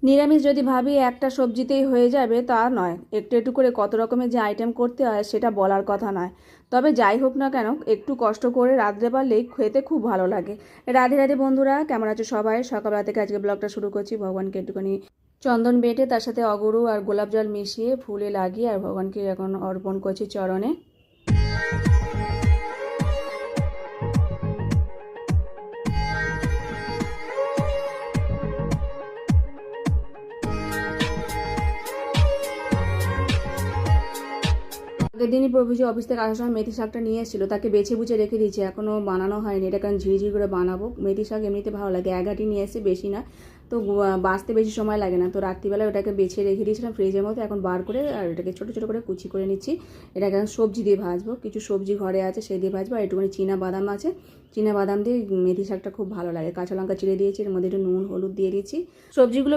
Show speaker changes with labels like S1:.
S1: নিরামিষ যদি ভাবি একটা সবজিতেই হয়ে যাবে তা নয়, একটু একটু করে কত রকমের যে আইটেম করতে হয় সেটা বলার কথা নয়। তবে যাই হোক না কেন, একটু কষ্ট করে রাঁধতে পারলেই খেতে খুব ভালো লাগে। রাধে রাধে বন্ধুরা, কেমন আছো সবাই? সকালবেলা থেকে আজকে ব্লগটা শুরু করছি। ভগবানকে একটুখানি চন্দন বেটে তার সাথে অগরু আর গোলাপ জল মিশিয়ে ফুলে লাগিয়ে আর ভগবানকে এখন অর্পণ করছি চরণে। আগের দিনই প্রভুজি অফিস থেকে আসার সময় মেথি শাকটা নিয়ে এসেছিলো, তাকে বেছে বুঝে রেখে দিয়েছি, এখনও বানানো হয়নি। এটা কারণ ঝিরিঝিরি করে বানাবো। মেথি শাক এমনিতে ভালো লাগে, এগাটি নিয়ে এসে বেশি না তো বাঁচতে বেশি সময় লাগে না। তো রাত্রিবেলা ওটাকে বেছে রেখে দিয়েছিলাম ফ্রিজের মধ্যে, এখন বার করে আর এটাকে ছোটো ছোটো করে কুচি করে নিচ্ছি। এটাকে এখন সবজি দিয়ে ভাজবো, কিছু সবজি ঘরে আছে সেই দিয়ে ভাজবো। আর একটুখানি চীনা বাদাম আছে, চীনা বাদাম দিয়ে মেথি শাকটা খুব ভালো লাগে। কাঁচা লঙ্কা চিড়ে দিয়েছি, এর মধ্যে একটু নুন হলুদ দিয়ে দিয়েছি। সবজিগুলো